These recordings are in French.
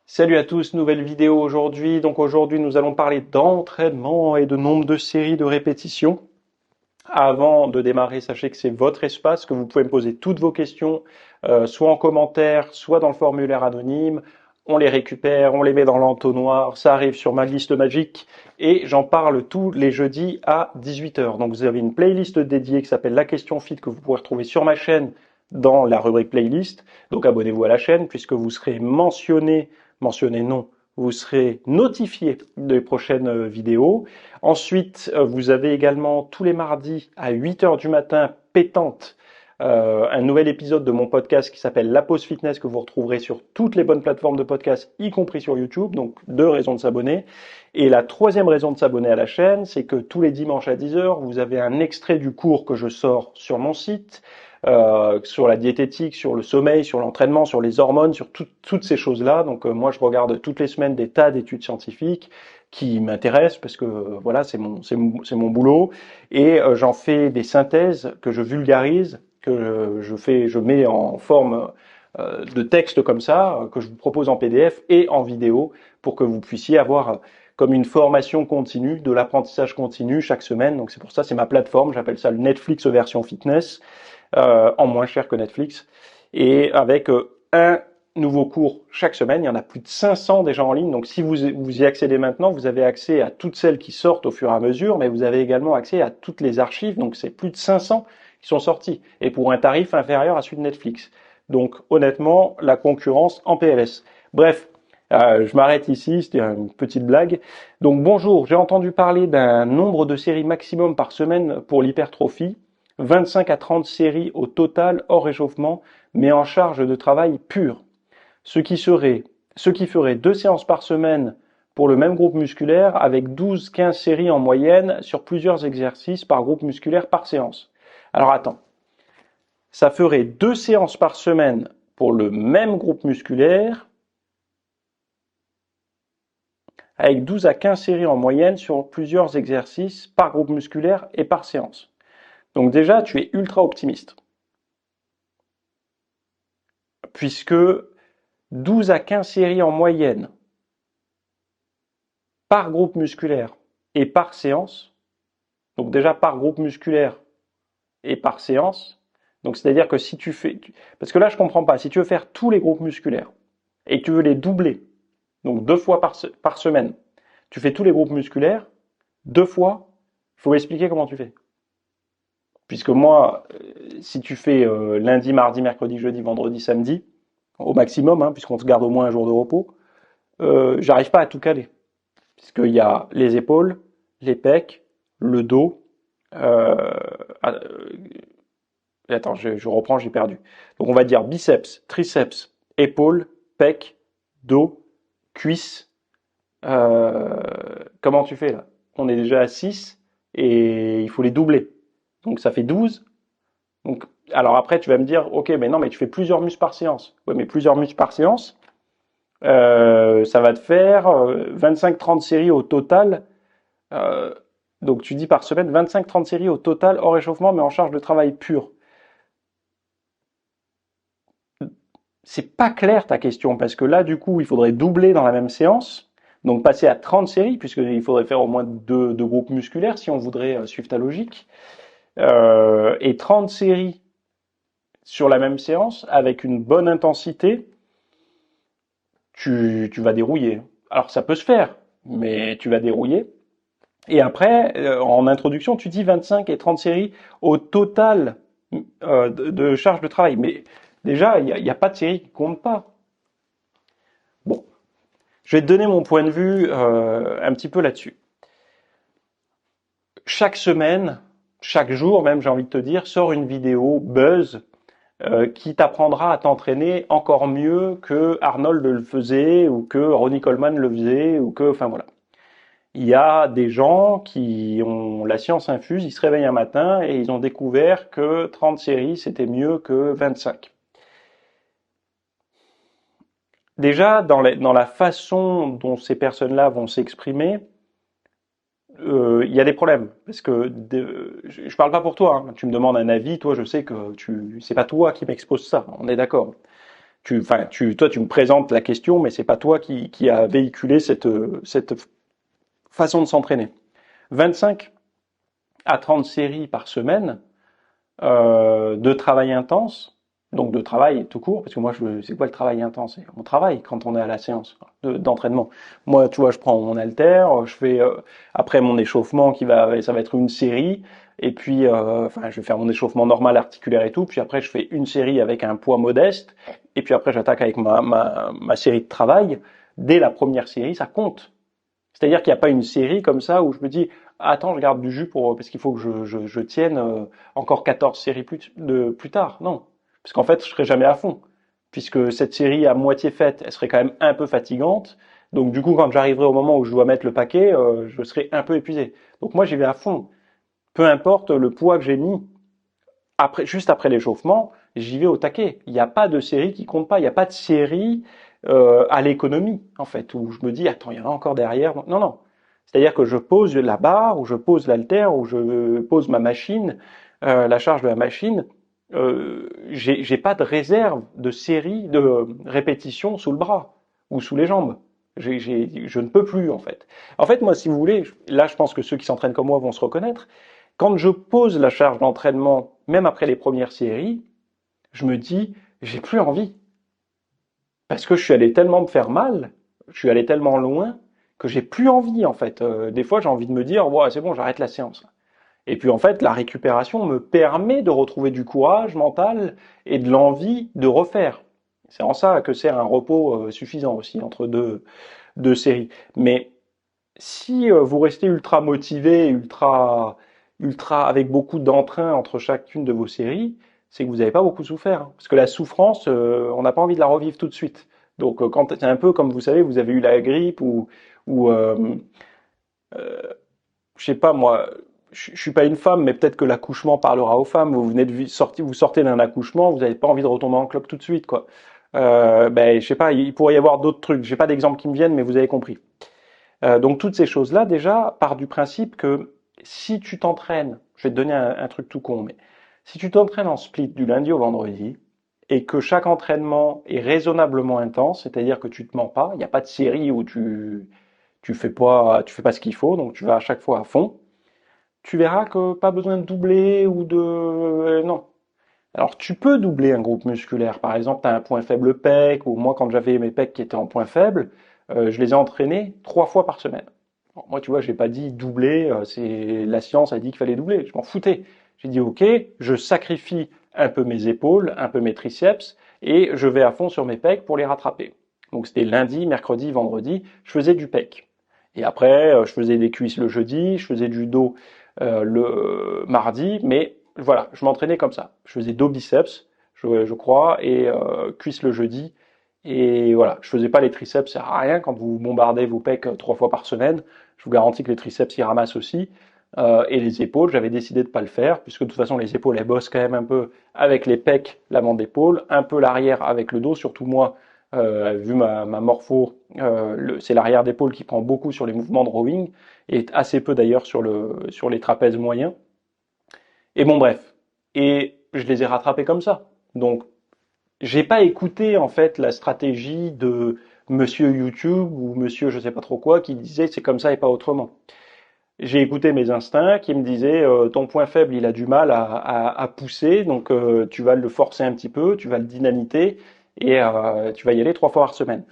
Salut à tous, nouvelle vidéo aujourd'hui. Donc aujourd'hui, nous allons parler d'entraînement et de nombre de séries de répétitions. Avant de démarrer, sachez que c'est votre espace, que vous pouvez me poser toutes vos questions, soit en commentaire, soit dans le formulaire anonyme. On les récupère, on les met dans l'entonnoir, ça arrive sur ma liste magique et j'en parle tous les jeudis à 18h. Donc vous avez une playlist dédiée qui s'appelle La Question Fit que vous pourrez retrouver sur ma chaîne dans la rubrique playlist. Donc abonnez-vous à la chaîne puisque vous serez mentionné non, vous serez notifié des prochaines vidéos. Ensuite, vous avez également tous les mardis à 8h du matin, pétante, un nouvel épisode de mon podcast qui s'appelle La Pause Fitness que vous retrouverez sur toutes les bonnes plateformes de podcast, y compris sur YouTube. Donc, 2 raisons de s'abonner. Et la troisième raison de s'abonner à la chaîne, c'est que tous les dimanches à 10h, vous avez un extrait du cours que je sors sur mon site, sur la diététique, sur le sommeil, sur l'entraînement, sur les hormones, sur toutes ces choses-là. Donc moi, je regarde toutes les semaines des tas d'études scientifiques qui m'intéressent parce que voilà, c'est mon boulot. Et j'en fais des synthèses que je vulgarise, que je mets en forme de texte comme ça, que je vous propose en PDF et en vidéo pour que vous puissiez avoir comme une formation continue, de l'apprentissage continu chaque semaine. Donc c'est pour ça, c'est ma plateforme, j'appelle ça le Netflix version fitness, en moins cher que Netflix, et avec un nouveau cours chaque semaine. Il y en a plus de 500 déjà en ligne, donc si vous y accédez maintenant, vous avez accès à toutes celles qui sortent au fur et à mesure, mais vous avez également accès à toutes les archives, donc c'est plus de 500 qui sont sortis, et pour un tarif inférieur à celui de Netflix. Donc honnêtement, la concurrence en PLS. Bref, je m'arrête ici, c'était une petite blague. Donc bonjour, j'ai entendu parler d'un nombre de séries maximum par semaine pour l'hypertrophie, 25 à 30 séries au total hors échauffement, mais en charge de travail pur. Ce qui ferait 2 séances par semaine pour le même groupe musculaire avec 12-15 séries en moyenne sur plusieurs exercices par groupe musculaire par séance. Alors attends, ça ferait 2 séances par semaine pour le même groupe musculaire avec 12 à 15 séries en moyenne sur plusieurs exercices par groupe musculaire et par séance. Donc déjà, tu es ultra optimiste. Puisque 12 à 15 séries en moyenne par groupe musculaire et par séance, donc déjà par groupe musculaire et par séance, donc c'est-à-dire que si tu fais, parce que là je comprends pas, si tu veux faire tous les groupes musculaires et que tu veux les doubler, donc 2 fois par semaine, tu fais tous les groupes musculaires, 2 fois, il faut expliquer comment tu fais. Puisque moi, si tu fais lundi, mardi, mercredi, jeudi, vendredi, samedi, au maximum, hein, puisqu'on se garde au moins un jour de repos, j'arrive pas à tout caler. Puisqu'il y a les épaules, les pecs, le dos. Euh, ah, attends, je reprends, j'ai perdu. Donc on va dire biceps, triceps, épaules, pecs, dos, cuisses. Comment tu fais là? On est déjà à 6 et il faut les doubler. Donc ça fait 12. Donc, alors après, tu vas me dire, ok, mais non, mais tu fais plusieurs muscles par séance. Oui, mais plusieurs muscles par séance, ça va te faire 25-30 séries au total. Euh, donc tu dis par semaine 25-30 séries au total hors échauffement, mais en charge de travail pur. C'est pas clair ta question, parce que là, du coup, il faudrait doubler dans la même séance, donc passer à 30 séries, puisqu'il faudrait faire au moins deux groupes musculaires si on voudrait suivre ta logique. Et 30 séries sur la même séance, avec une bonne intensité, tu vas dérouiller. Alors ça peut se faire, mais tu vas dérouiller. Et après, en introduction, tu dis 25 et 30 séries au total de charge de travail. Mais déjà, il y a pas de série qui compte pas. Bon, je vais te donner mon point de vue un petit peu là-dessus. Chaque semaine, chaque jour même, j'ai envie de te dire, sort une vidéo buzz qui t'apprendra à t'entraîner encore mieux que Arnold le faisait ou que Ronnie Coleman le faisait ou que, enfin voilà. Il y a des gens qui ont la science infuse, ils se réveillent un matin et ils ont découvert que 30 séries c'était mieux que 25. Déjà, dans la façon dont ces personnes-là vont s'exprimer, il y a des problèmes. Parce que je parle pas pour toi, hein. Tu me demandes un avis, toi je sais que c'est pas toi qui m'expose ça, on est d'accord. Toi, tu me présentes la question, mais c'est pas toi qui a véhiculé cette façon de s'entraîner. 25 à 30 séries par semaine de travail intense, donc de travail tout court, parce que moi, c'est quoi le travail intense? On travaille quand on est à la séance d'entraînement. Moi, tu vois, je prends mon haltère, je fais après mon échauffement ça va être une série, et puis, je vais faire mon échauffement normal articulaire et tout, puis après, je fais une série avec un poids modeste, et puis après, j'attaque avec ma série de travail. Dès la première série, ça compte. C'est-à-dire qu'il n'y a pas une série comme ça où je me dis, attends, je garde du jus parce qu'il faut que je tienne encore 14 séries plus tard. Non. Parce qu'en fait, je serai jamais à fond. Puisque cette série à moitié faite, elle serait quand même un peu fatigante. Donc du coup, quand j'arriverai au moment où je dois mettre le paquet, je serai un peu épuisé. Donc moi, j'y vais à fond. Peu importe le poids que j'ai mis, juste après l'échauffement, j'y vais au taquet. Il n'y a pas de série qui compte pas. Il n'y a pas de série à l'économie, en fait, où je me dis, attends, il y en a encore derrière. Non, non. C'est-à-dire que je pose la barre, ou je pose l'haltère, ou je pose ma machine, la charge de la machine. J'ai pas de réserve de série de répétitions sous le bras ou sous les jambes. Je ne peux plus, en fait. En fait, moi, si vous voulez, là, je pense que ceux qui s'entraînent comme moi vont se reconnaître. Quand je pose la charge d'entraînement, même après les premières séries, je me dis, j'ai plus envie. Parce que je suis allé tellement me faire mal, je suis allé tellement loin, que j'ai plus envie, en fait. Des fois, j'ai envie de me dire, ouais, c'est bon, j'arrête la séance. Et puis, en fait, la récupération me permet de retrouver du courage mental et de l'envie de refaire. C'est en ça que c'est un repos suffisant aussi entre deux séries. Mais si vous restez ultra motivé, ultra avec beaucoup d'entrain entre chacune de vos séries, c'est que vous n'avez pas beaucoup souffert, hein. Parce que la souffrance, on n'a pas envie de la revivre tout de suite. Donc quand c'est un peu comme vous savez, vous avez eu la grippe ou je sais pas moi, je suis pas une femme, mais peut-être que l'accouchement parlera aux femmes. Vous venez vous sortez d'un accouchement, vous n'avez pas envie de retomber en clope tout de suite, quoi. Je sais pas, il pourrait y avoir d'autres trucs. J'ai pas d'exemple qui me viennent, mais vous avez compris. Donc toutes ces choses-là, déjà, partent du principe que si tu t'entraînes, je vais te donner un truc tout con, mais si tu t'entraînes en split du lundi au vendredi, et que chaque entraînement est raisonnablement intense, c'est-à-dire que tu te mens pas, il n'y a pas de série où tu fais pas ce qu'il faut, donc tu vas à chaque fois à fond, tu verras que pas besoin de doubler ou non. Alors tu peux doubler un groupe musculaire, par exemple, tu as un point faible pec, ou moi quand j'avais mes pecs qui étaient en point faible, je les ai entraînés 3 fois par semaine. Bon, moi tu vois, j'ai pas dit doubler, c'est la science a dit qu'il fallait doubler, je m'en foutais. J'ai dit ok, je sacrifie un peu mes épaules, un peu mes triceps, et je vais à fond sur mes pecs pour les rattraper. Donc c'était lundi, mercredi, vendredi, je faisais du pec. Et après, je faisais des cuisses le jeudi, je faisais du dos le mardi, mais voilà, je m'entraînais comme ça. Je faisais dos biceps, je crois, et cuisses le jeudi. Et voilà, je faisais pas les triceps, ça sert à rien quand vous bombardez vos pecs 3 fois par semaine. Je vous garantis que les triceps y ramassent aussi. Et les épaules, j'avais décidé de pas le faire, puisque de toute façon les épaules elles bossent quand même un peu avec les pecs, l'avant d'épaule, un peu l'arrière avec le dos, surtout moi, vu ma morpho, c'est l'arrière d'épaule qui prend beaucoup sur les mouvements de rowing, et assez peu d'ailleurs sur les trapèzes moyens. Et bon bref, et je les ai rattrapés comme ça. Donc j'ai pas écouté en fait la stratégie de Monsieur YouTube ou Monsieur je sais pas trop quoi qui disait c'est comme ça et pas autrement. J'ai écouté mes instincts qui me disaient ton point faible il a du mal à pousser donc tu vas le forcer un petit peu, tu vas le dynamiter et tu vas y aller 3 fois par semaine.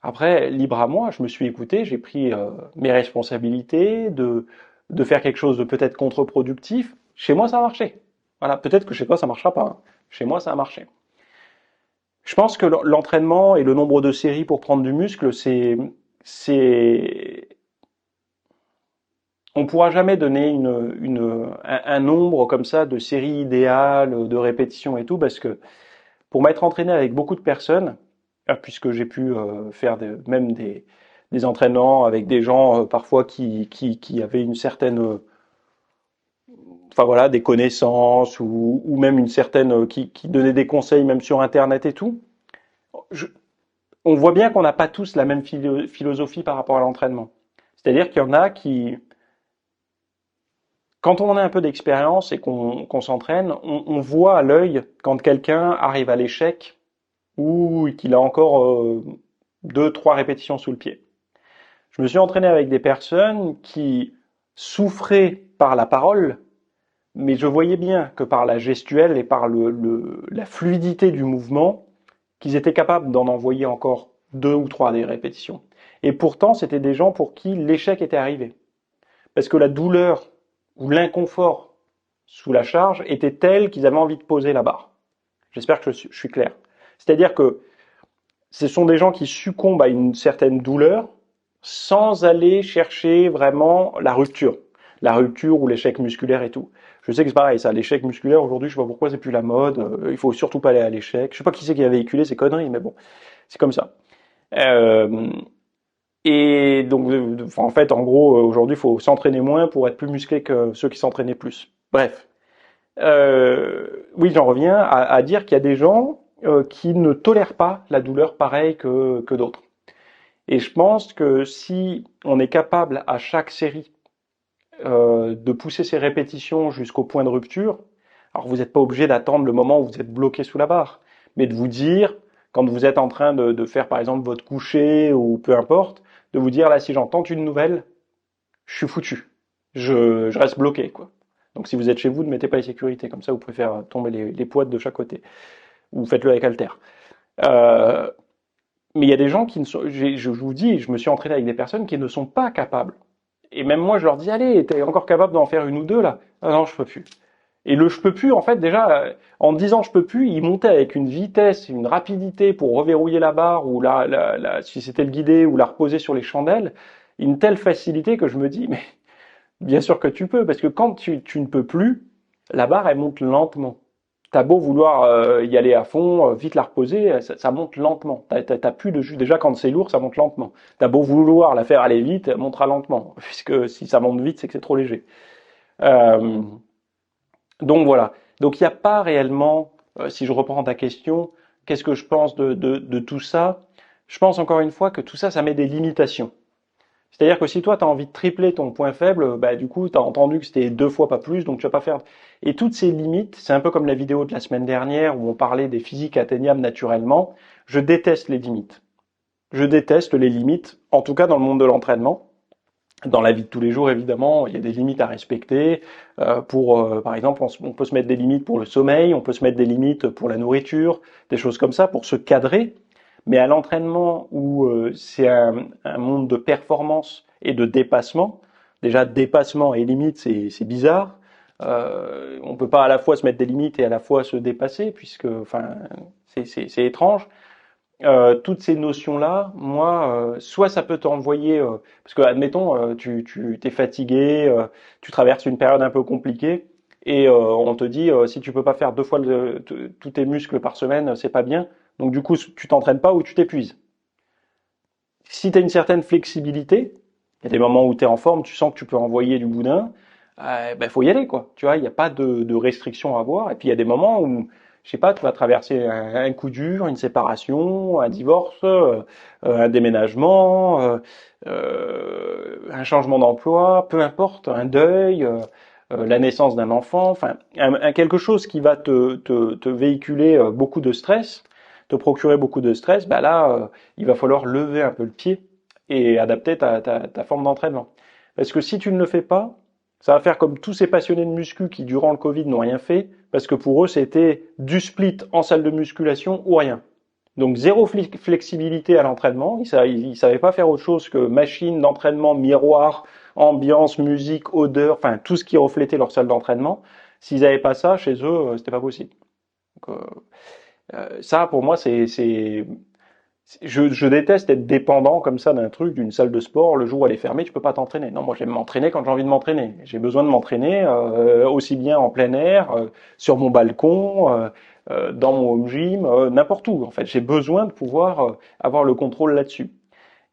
Après libre à moi, je me suis écouté, j'ai pris mes responsabilités de faire quelque chose de peut-être contre-productif. Chez moi ça a marché. Voilà, peut-être que chez toi ça marchera pas, hein. Chez moi ça a marché. Je pense que l'entraînement et le nombre de séries pour prendre du muscle, c'est, on pourra jamais donner un nombre comme ça de séries idéales, de répétitions et tout, parce que pour m'être entraîné avec beaucoup de personnes, puisque j'ai pu faire même des entraînements avec des gens parfois qui avaient une certaine, enfin voilà, des connaissances ou même une certaine, qui donnaient des conseils même sur Internet et tout. Je, on voit bien qu'on n'a pas tous la même philosophie par rapport à l'entraînement. C'est-à-dire qu'il y en a qui, quand on a un peu d'expérience et qu'on s'entraîne, on voit à l'œil quand quelqu'un arrive à l'échec ou qu'il a encore 2, 3 répétitions sous le pied. Je me suis entraîné avec des personnes qui souffraient par la parole, mais je voyais bien que par la gestuelle et par la fluidité du mouvement, qu'ils étaient capables d'en envoyer encore 2 ou 3 des répétitions. Et pourtant, c'était des gens pour qui l'échec était arrivé. Parce que la douleur ou l'inconfort sous la charge était tel qu'ils avaient envie de poser la barre. J'espère que je suis clair. C'est-à-dire que ce sont des gens qui succombent à une certaine douleur sans aller chercher vraiment la rupture. La rupture ou l'échec musculaire et tout. Je sais que c'est pareil, ça, l'échec musculaire, aujourd'hui, je sais pas pourquoi c'est plus la mode, il faut surtout pas aller à l'échec. Je sais pas qui c'est qui a véhiculé ces conneries, mais bon, c'est comme ça. Euh, et donc, en fait, en gros, aujourd'hui, il faut s'entraîner moins pour être plus musclé que ceux qui s'entraînaient plus. Bref. Oui, j'en reviens à dire qu'il y a des gens qui ne tolèrent pas la douleur pareil que d'autres. Et je pense que si on est capable à chaque série de pousser ses répétitions jusqu'au point de rupture, alors vous n'êtes pas obligé d'attendre le moment où vous êtes bloqué sous la barre, mais de vous dire, quand vous êtes en train de faire par exemple votre coucher ou peu importe, de vous dire là si j'entends une nouvelle, je suis foutu, je reste bloqué quoi. Donc si vous êtes chez vous, ne mettez pas les sécurités, comme ça vous pouvez faire tomber les poids de chaque côté, ou faites-le avec haltère. Euh, mais il y a des gens qui ne sont, je vous dis, je me suis entraîné avec des personnes qui ne sont pas capables. Et même moi, je leur dis, allez, t'es encore capable d'en faire une ou deux là? Ah non, je peux plus. Et le je peux plus, en fait, déjà, en disant je peux plus, il montait avec une vitesse, une rapidité pour reverrouiller la barre ou si c'était le guider ou la reposer sur les chandelles, une telle facilité que je me dis, mais bien sûr que tu peux, parce que quand tu ne peux plus, la barre, elle monte lentement. T'as beau vouloir y aller à fond, vite la reposer, ça monte lentement. T'as plus de jus. Déjà, quand c'est lourd, ça monte lentement. T'as beau vouloir la faire aller vite, elle montera lentement. Puisque si ça monte vite, c'est que c'est trop léger. Euh, donc voilà. Donc il n'y a pas réellement, si je reprends ta question, qu'est-ce que je pense de tout ça? Je pense encore une fois que tout ça, ça met des limitations. C'est-à-dire que si toi, tu as envie de tripler ton point faible, bah, du coup, tu as entendu que c'était 2 fois pas plus, donc tu vas pas faire. Et toutes ces limites, c'est un peu comme la vidéo de la semaine dernière où on parlait des physiques atteignables naturellement. Je déteste les limites. Je déteste les limites, en tout cas dans le monde de l'entraînement. Dans la vie de tous les jours, évidemment, il y a des limites à respecter. Par exemple, on peut se mettre des limites pour le sommeil, on peut se mettre des limites pour la nourriture, des choses comme ça pour se cadrer. Mais à l'entraînement où c'est un monde de performance et de dépassement, déjà dépassement et limite, c'est bizarre. On peut pas à la fois se mettre des limites et à la fois se dépasser, puisque, enfin, c'est étrange. Toutes ces notions-là, moi, soit ça peut t'envoyer, parce que admettons, tu t'es fatigué, tu traverses une période un peu compliquée, et on te dit si tu peux pas faire 2 fois tous tes muscles par semaine, c'est pas bien. Donc du coup, tu t'entraînes pas ou tu t'épuises. Si tu as une certaine flexibilité, il y a des moments où tu es en forme, tu sens que tu peux envoyer du boudin, ben faut y aller quoi. Tu vois, il n'y a pas de restrictions à avoir. Et puis il y a des moments où, je sais pas, tu vas traverser un coup dur, une séparation, un divorce, un déménagement, un changement d'emploi, peu importe, un deuil, la naissance d'un enfant, enfin quelque chose qui va te véhiculer beaucoup de stress, te procurer beaucoup de stress, bah là, il va falloir lever un peu le pied et adapter ta forme d'entraînement. Parce que si tu ne le fais pas, ça va faire comme tous ces passionnés de muscu qui, durant le Covid, n'ont rien fait, parce que pour eux, c'était du split en salle de musculation ou rien. Donc zéro flexibilité à l'entraînement, ils savaient pas faire autre chose que machine d'entraînement, miroir, ambiance, musique, odeur, enfin tout ce qui reflétait leur salle d'entraînement. S'ils n'avaient pas ça, chez eux, c'était pas possible. Donc, ça, pour moi, je déteste être dépendant comme ça d'un truc, d'une salle de sport. Le jour où elle est fermée, tu peux pas t'entraîner. Non, moi j'aime m'entraîner quand j'ai envie de m'entraîner. J'ai besoin de m'entraîner aussi bien en plein air, sur mon balcon, dans mon home gym, n'importe où. En fait, j'ai besoin de pouvoir avoir le contrôle là-dessus.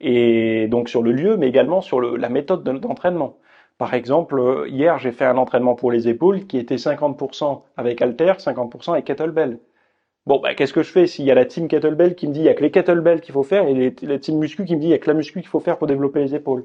Et donc sur le lieu, mais également sur la méthode d'entraînement. Par exemple, hier j'ai fait un entraînement pour les épaules qui était 50% avec halter, 50% avec kettlebell. Bon, bah, qu'est-ce que je fais s'il y a la team kettlebell qui me dit il y a que les kettlebell qu'il faut faire et la team muscu qui me dit il y a que la muscu qu'il faut faire pour développer les épaules?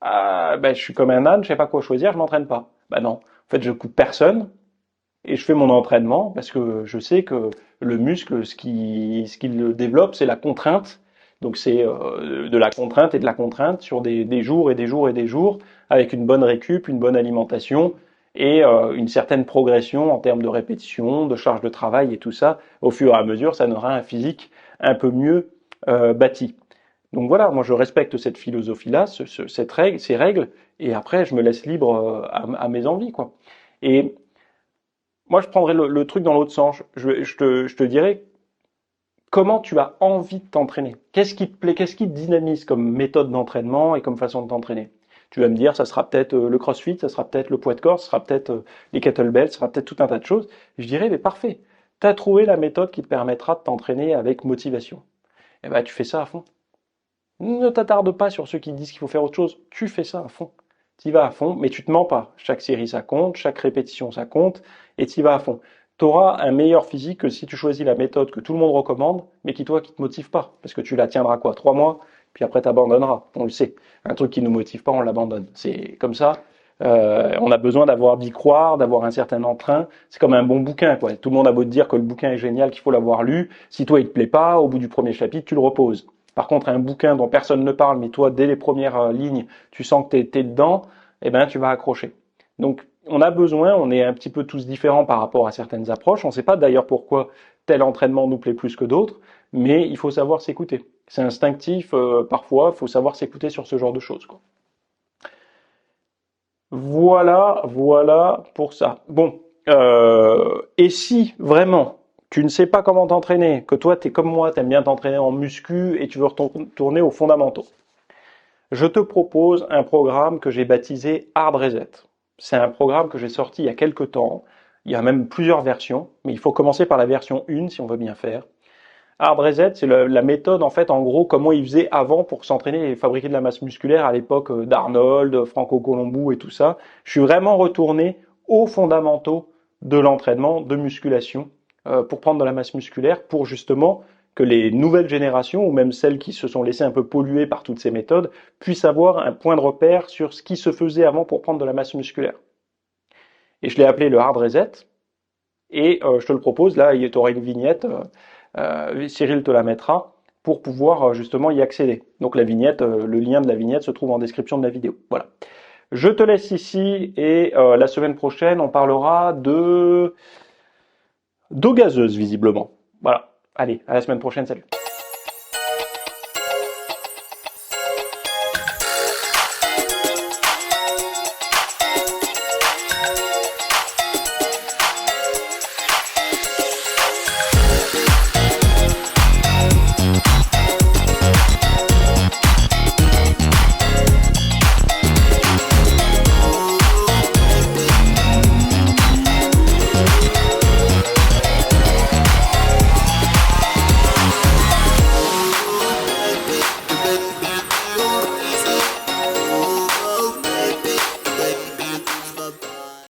Ah, ben, je suis comme un âne, je sais pas quoi choisir, je m'entraîne pas. Bah non. En fait, je coupe personne. et je fais mon entraînement parce que je sais que le muscle, ce qui le développe, c'est la contrainte. Donc c'est de la contrainte et de la contrainte sur des jours et des jours et des jours, avec une bonne récup, une bonne alimentation et une certaine progression en termes de répétition, de charge de travail et tout ça. Au fur et à mesure, ça donnera un physique un peu mieux bâti. Donc voilà, moi je respecte cette philosophie-là, cette règle, ces règles, et après je me laisse libre à mes envies, quoi. Et moi je prendrais le truc dans l'autre sens. Je te dirais comment tu as envie de t'entraîner. Qu'est-ce qui te plaît, qu'est-ce qui te dynamise comme méthode d'entraînement et comme façon de t'entraîner. Tu vas me dire, ça sera peut-être le crossfit, ça sera peut-être le poids de corps, ça sera peut-être les kettlebells, ça sera peut-être tout un tas de choses. Je dirais, mais parfait, tu as trouvé la méthode qui te permettra de t'entraîner avec motivation. Et ben tu fais ça à fond. Ne t'attarde pas sur ceux qui disent qu'il faut faire autre chose. Tu fais ça à fond. Tu y vas à fond, mais tu te mens pas. Chaque série ça compte, chaque répétition ça compte, et tu y vas à fond. Tu auras un meilleur physique que si tu choisis la méthode que tout le monde recommande, mais qui toi qui te motive pas. Parce que tu la tiendras quoi, 3 mois, puis après t'abandonneras. On le sait. Un truc qui nous motive pas, on l'abandonne. C'est comme ça. On a besoin d'y croire, d'avoir un certain entrain. C'est comme un bon bouquin, quoi. Tout le monde a beau te dire que le bouquin est génial, qu'il faut l'avoir lu. Si toi il te plaît pas, au bout du premier chapitre, tu le reposes. Par contre, un bouquin dont personne ne parle, mais toi, dès les premières lignes, tu sens que t'es dedans, eh ben, tu vas accrocher. Donc, on a besoin, on est un petit peu tous différents par rapport à certaines approches. On ne sait pas d'ailleurs pourquoi tel entraînement nous plaît plus que d'autres, mais il faut savoir s'écouter. C'est instinctif parfois, il faut savoir s'écouter sur ce genre de choses, quoi. Voilà pour ça. Bon, et si vraiment tu ne sais pas comment t'entraîner, que toi t'es comme moi, t'aimes bien t'entraîner en muscu et tu veux retourner aux fondamentaux, je te propose un programme que j'ai baptisé Hard Reset. C'est un programme que j'ai sorti il y a quelques temps. Il y a même plusieurs versions, mais il faut commencer par la version 1 si on veut bien faire. Hard Reset, c'est la méthode, en fait, en gros, comment ils faisaient avant pour s'entraîner et fabriquer de la masse musculaire à l'époque d'Arnold, Franco Colombo et tout ça. Je suis vraiment retourné aux fondamentaux de l'entraînement, de musculation, pour prendre de la masse musculaire, pour justement que les nouvelles générations, ou même celles qui se sont laissées un peu polluer par toutes ces méthodes, puissent avoir un point de repère sur ce qui se faisait avant pour prendre de la masse musculaire. Et je l'ai appelé le Hard Reset, et je te le propose, là, tu auras une vignette. Cyril te la mettra pour pouvoir justement y accéder. Donc la vignette, le lien de la vignette se trouve en description de la vidéo. Voilà. Je te laisse ici et la semaine prochaine, on parlera d'eau gazeuse visiblement. Voilà. Allez, à la semaine prochaine, salut.